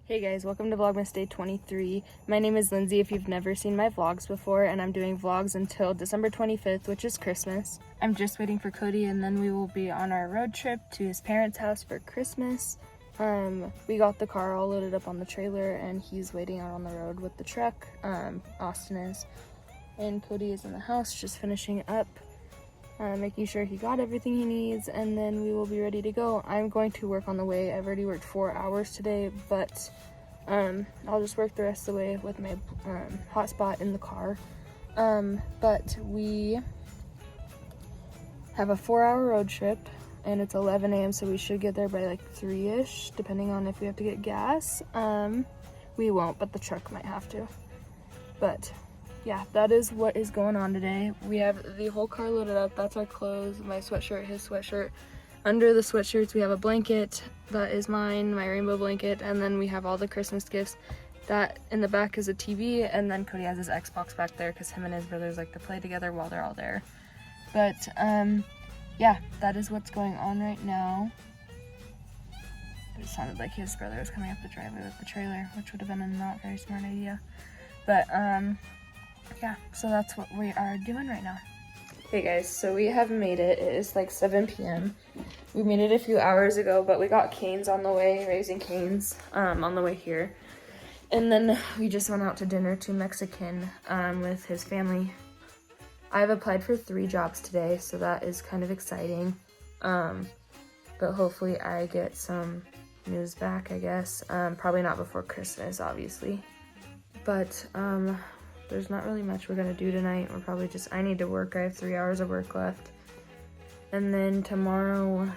Hey guys, welcome to Vlogmas Day 23. My name is Lindsay if you've never seen my vlogs before, and I'm doing vlogs until December 25th, which is Christmas. I'm just waiting for Cody and then we will be on our road trip to his parents' house for Christmas. We got the car all loaded up on the trailer and he's waiting out on the road with the truck. Austin is. And Cody is in the house just finishing up, making sure he got everything he needs, and then we will be ready to go. I'm going to work on the way. I've already worked 4 hours today, but I'll just work the rest of the way with my hotspot in the car. But we have a 4-hour road trip and it's 11 a.m. so we should get there by like 3-ish, depending on if we have to get gas. We won't, but the truck might have to. But yeah, that is what is going on today. We have the whole car loaded up. That's our clothes, my sweatshirt, his sweatshirt. Under the sweatshirts, we have a blanket. That is mine, my rainbow blanket. And then we have all the Christmas gifts. That in the back is a TV. And then Cody has his Xbox back there because him and his brothers like to play together while they're all there. But yeah, that is what's going on right now. It sounded like his brother was coming up the driveway with the trailer, which would have been a not very smart idea. But yeah, so that's what we are doing right now. Hey guys, so we have made it. It is like 7 p.m. We made it a few hours ago, but we got canes on the way, Raising Canes, on the way here. And then we just went out to dinner to Mexican with his family. I've applied for 3 jobs today, so that is kind of exciting. But hopefully I get some news back, I guess. Probably not before Christmas, obviously. But there's not really much we're gonna do tonight. We're probably just, I need to work. I have 3 hours of work left. And then tomorrow,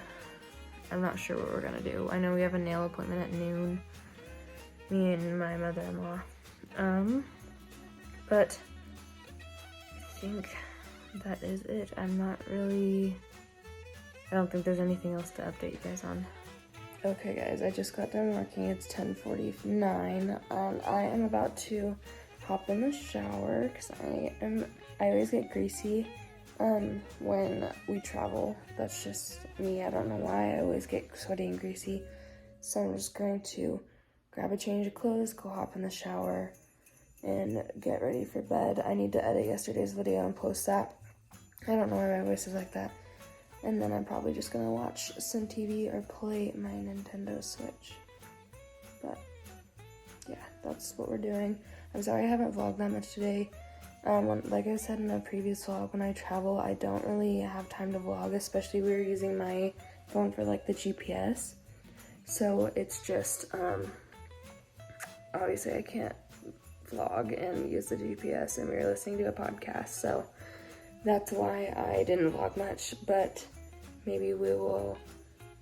I'm not sure what we're gonna do. I know we have a nail appointment at noon, me and my mother-in-law. But I think that is it. I don't think there's anything else to update you guys on. Okay guys, I just got done working. It's 10:49. I am about to hop in the shower because I always get greasy when we travel. That's just me. I don't know why. I always get sweaty and greasy. So I'm just going to grab a change of clothes, go hop in the shower, and get ready for bed. I need to edit yesterday's video and post that. I don't know why my voice is like that. And then I'm probably just gonna watch some TV or play my Nintendo Switch. But yeah, that's what we're doing. I'm sorry I haven't vlogged that much today. Like I said in a previous vlog, when I travel, I don't really have time to vlog, especially we were using my phone for like the GPS. So it's just, obviously I can't vlog and use the GPS, and we were listening to a podcast. So that's why I didn't vlog much, but maybe we will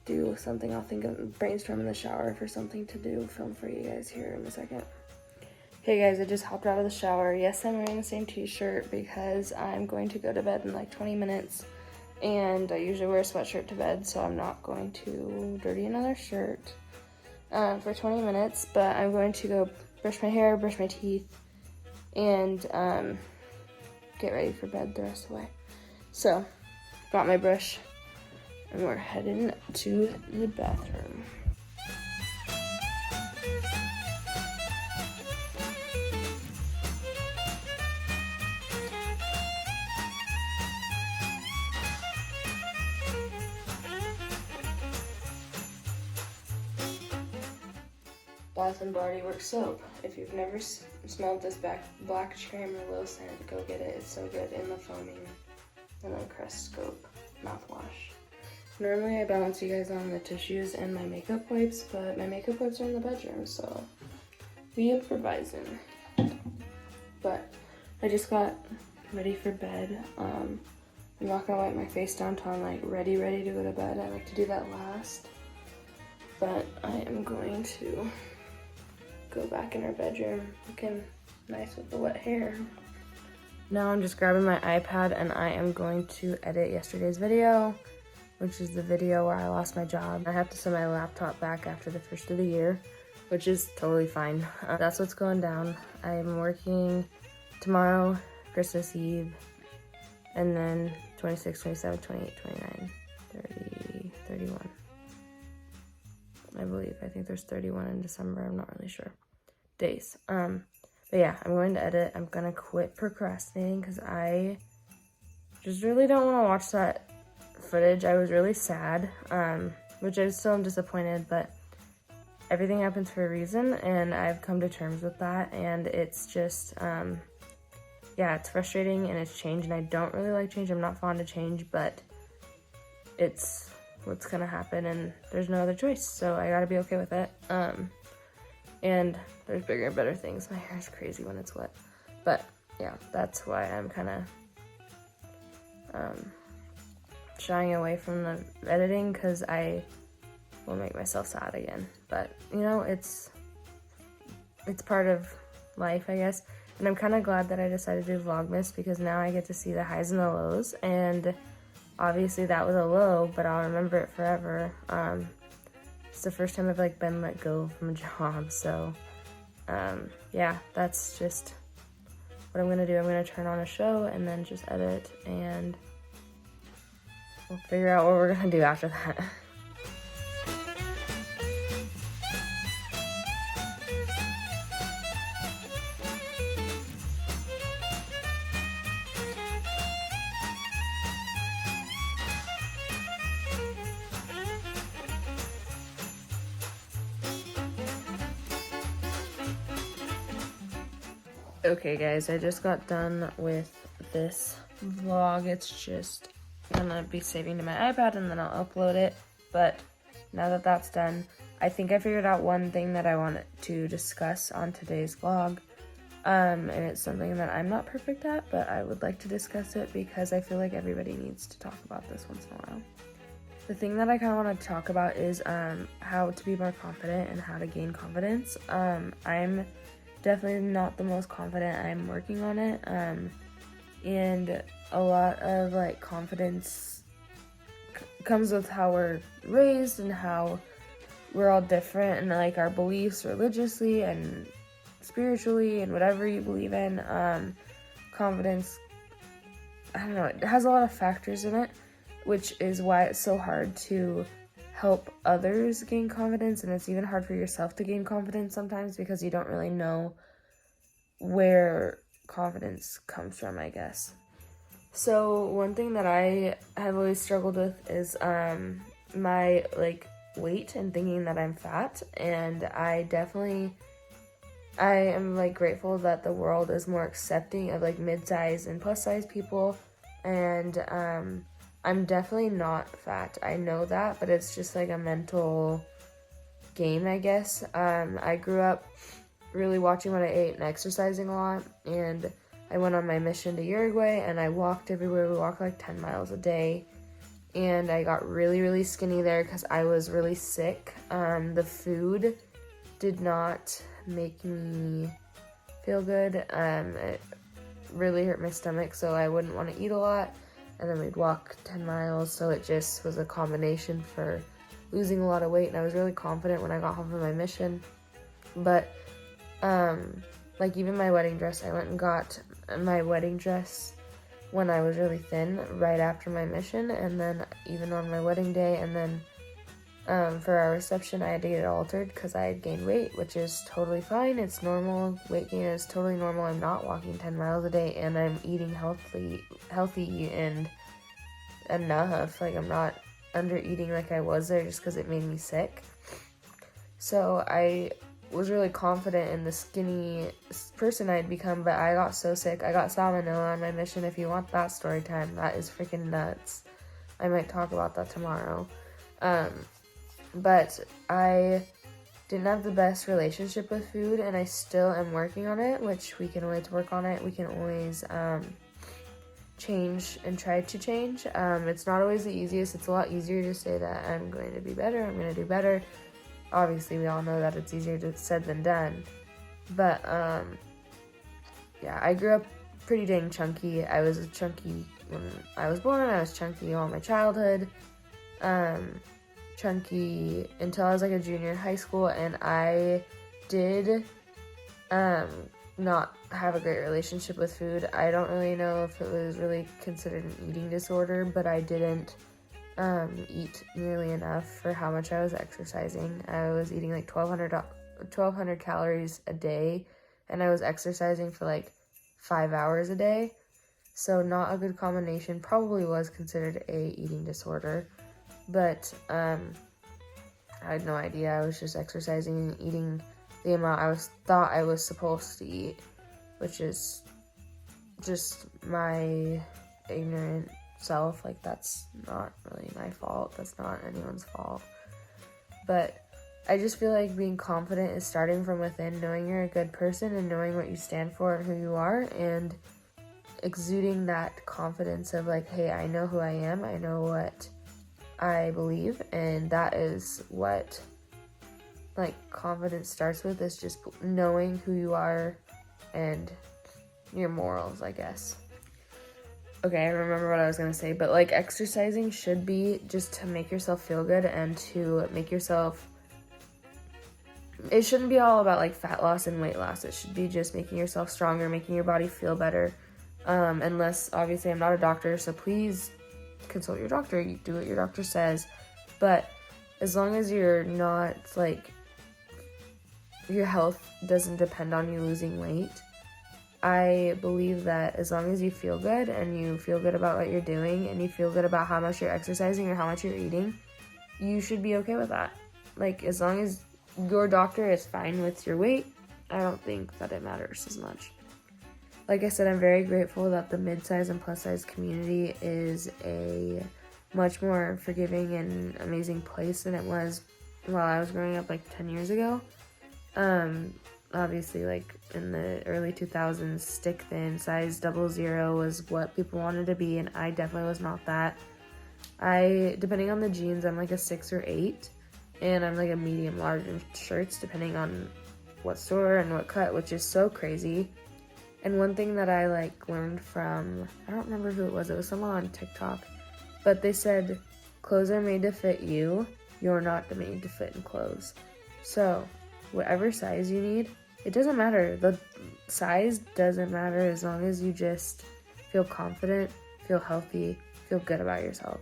do something. I'll think of brainstorm in the shower for something to do, film for you guys here in a second. Hey guys, I just hopped out of the shower. Yes, I'm wearing the same t-shirt because I'm going to go to bed in like 20 minutes. And I usually wear a sweatshirt to bed, so I'm not going to dirty another shirt for 20 minutes. But I'm going to go brush my hair, brush my teeth, and get ready for bed the rest of the way. So, got my brush, and we're heading to the bathroom. Bath and Body Works soap. If you've never smelled this black cherry merlot scent, go get it. It's so good in the foaming. And then Crest Scope mouthwash. Normally I balance you guys on the tissues and my makeup wipes, but my makeup wipes are in the bedroom, so we improvising. But I just got ready for bed. I'm not gonna wipe my face down until I'm like ready to go to bed. I like to do that last. But I am going to go back in our bedroom looking nice with the wet hair. Now I'm just grabbing my iPad and I am going to edit yesterday's video, which is the video where I lost my job. I have to send my laptop back after the first of the year, which is totally fine. That's what's going down. I'm working tomorrow, Christmas Eve, and then 26, 27, 28, 29, 30, 31. I believe. I think there's 31 in December. I'm not really sure. Days. But yeah, I'm going to edit. I'm going to quit procrastinating because I just really don't want to watch that footage. I was really sad, which I still am disappointed, but everything happens for a reason, and I've come to terms with that, and it's just, yeah, it's frustrating, and it's change, and I don't really like change. I'm not fond of change, but it's what's gonna happen, and there's no other choice, so I gotta be okay with it. And there's bigger and better things. My hair is crazy when it's wet, but yeah, that's why I'm kind of shying away from the editing, because I will make myself sad again. But you know, it's part of life, I guess. And I'm kind of glad that I decided to do Vlogmas, because now I get to see the highs and the lows, and obviously that was a low, but I'll remember it forever. It's the first time I've like been let go from a job, so yeah, that's just what I'm gonna do. I'm gonna turn on a show and then just edit, and we'll figure out what we're gonna do after that. Okay guys, I just got done with this vlog. It's just gonna be saving to my iPad and then I'll upload it. But now that that's done, I think I figured out one thing that I wanted to discuss on today's vlog. And it's something that I'm not perfect at, but I would like to discuss it because I feel like everybody needs to talk about this once in a while. The thing that I kind of want to talk about is how to be more confident and how to gain confidence. I'm definitely not the most confident. I'm working on it, and a lot of like confidence comes with how we're raised and how we're all different, and like our beliefs religiously and spiritually and whatever you believe in. Confidence, I don't know, it has a lot of factors in it, which is why it's so hard to help others gain confidence, and it's even hard for yourself to gain confidence sometimes because you don't really know where confidence comes from, I guess. So one thing that I have always struggled with is my like weight and thinking that I'm fat, and I am like grateful that the world is more accepting of like mid-size and plus-size people, and I'm definitely not fat. I know that, but it's just like a mental game, I guess. I grew up really watching what I ate and exercising a lot, and I went on my mission to Uruguay and I walked everywhere. We walked like 10 miles a day, and I got really, really skinny there because I was really sick. The food did not make me feel good. It really hurt my stomach, so I wouldn't want to eat a lot. And then we'd walk 10 miles, so it just was a combination for losing a lot of weight, and I was really confident when I got home from my mission. But, like even my wedding dress, I went and got my wedding dress when I was really thin, right after my mission, and then even on my wedding day, and then, for our reception, I had to get it altered because I had gained weight, which is totally fine. It's normal. Weight gain is totally normal. I'm not walking 10 miles a day, and I'm eating healthy and enough. Like, I'm not under eating like I was there just because it made me sick. So I was really confident in the skinny person I'd become, but I got so sick. I got salmonella on my mission. If you want that story time, that is freaking nuts. I might talk about that tomorrow. But I didn't have the best relationship with food, and I still am working on it, which we can always work on it. We can always change and try to change. It's not always the easiest. It's a lot easier to say that I'm going to be better, I'm going to do better. Obviously, we all know that it's easier said than done. But, yeah, I grew up pretty dang chunky. I was chunky when I was born. I was chunky all my childhood. Chunky until I was like a junior in high school, and I did not have a great relationship with food. I don't really know if it was really considered an eating disorder, but I didn't eat nearly enough for how much I was exercising. I was eating like 1,200 calories a day, and I was exercising for like 5 hours a day. So not a good combination. Probably was considered a eating disorder, but I had no idea. I was just exercising and eating the amount thought I was supposed to eat, which is just my ignorant self. Like, that's not really my fault. That's not anyone's fault. But I just feel like being confident is starting from within, knowing you're a good person and knowing what you stand for and who you are, and exuding that confidence of like, hey, I know who I am, I know what I believe, and that is what like confidence starts with, is just knowing who you are and your morals, I guess. Okay, I remember what I was gonna say, but like exercising should be just to make yourself feel good and to make yourself, it shouldn't be all about like fat loss and weight loss. It should be just making yourself stronger, making your body feel better. Unless, obviously, I'm not a doctor, so please consult your doctor. You do what your doctor says. But as long as you're not, like, your health doesn't depend on you losing weight, I believe that as long as you feel good and you feel good about what you're doing and you feel good about how much you're exercising or how much you're eating, you should be okay with that. Like, as long as your doctor is fine with your weight, I don't think that it matters as much. Like I said, I'm very grateful that the mid-size and plus-size community is a much more forgiving and amazing place than it was while I was growing up like 10 years ago. Obviously, like in the early 2000s, stick thin, size 00 was what people wanted to be, and I definitely was not that. Depending on the jeans, I'm like a 6 or 8, and I'm like a medium large in shirts, depending on what store and what cut, which is so crazy. And one thing that I like learned from, I don't remember who it was someone on TikTok, but they said, clothes are made to fit you, you're not made to fit in clothes. So whatever size you need, it doesn't matter. The size doesn't matter as long as you just feel confident, feel healthy, feel good about yourself.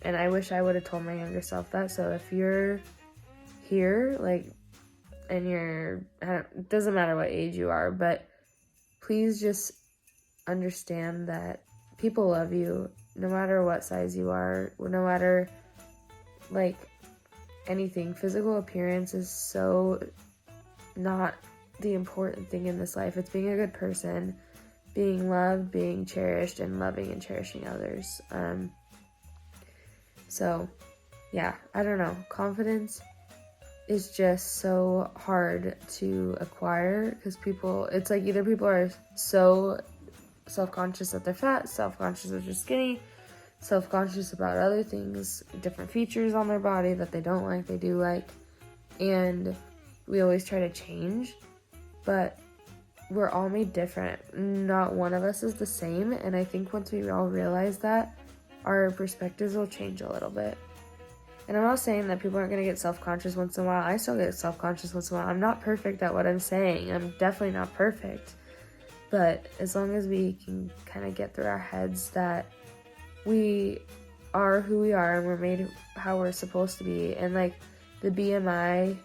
And I wish I would have told my younger self that. So if you're here, like, and it doesn't matter what age you are, but please just understand that people love you no matter what size you are, no matter, like, anything. Physical appearance is so not the important thing in this life. It's being a good person, being loved, being cherished, and loving and cherishing others. So, yeah, I don't know. Confidence is just so hard to acquire because it's like either people are so self-conscious that they're fat, self-conscious that they're skinny, self-conscious about other things, different features on their body that they don't like, they do like, and we always try to change, but we're all made different. Not one of us is the same, and I think once we all realize that, our perspectives will change a little bit. And I'm not saying that people aren't going to get self-conscious once in a while. I still get self-conscious once in a while. I'm not perfect at what I'm saying. I'm definitely not perfect. But as long as we can kind of get through our heads that we are who we are and we're made how we're supposed to be. And like the BMI,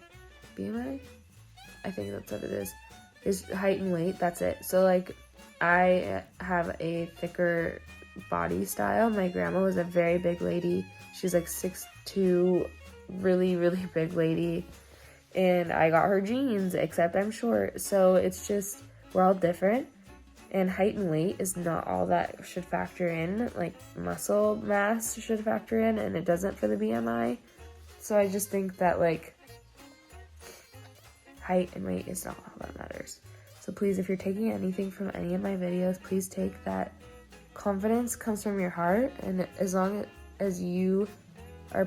I think that's what it is height and weight. That's it. So like I have a thicker body style. My grandma was a very big lady. She's like 6'2", really, really big lady. And I got her genes, except I'm short. So it's just, we're all different. And height and weight is not all that should factor in. Like muscle mass should factor in, and it doesn't for the BMI. So I just think that like height and weight is not all that matters. So please, if you're taking anything from any of my videos, please take that confidence comes from your heart. And as long as you are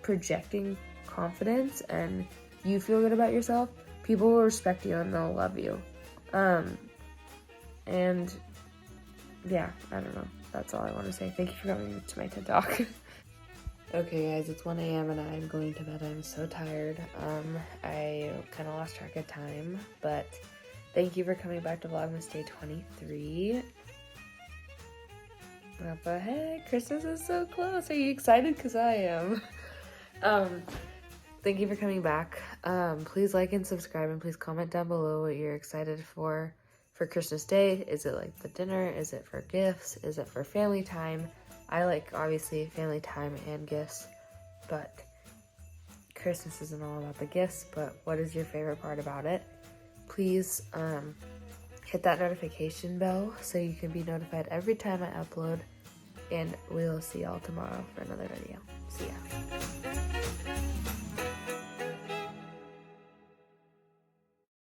projecting confidence and you feel good about yourself, people will respect you and they'll love you. And yeah, I don't know. That's all I want to say. Thank you for coming to my TED Talk. Okay guys, it's 1 a.m. and I'm going to bed. I'm so tired. I kind of lost track of time, but thank you for coming back to Vlogmas Day 23. But hey, Christmas is so close. Are you excited? Because I am. Thank you for coming back. Please like and subscribe, and please comment down below what you're excited for Christmas Day. Is it like the dinner? Is it for gifts? Is it for family time? I like, obviously, family time and gifts, but Christmas isn't all about the gifts. But what is your favorite part about it? Please hit that notification bell so you can be notified every time I upload, and we'll see y'all tomorrow for another video. See ya.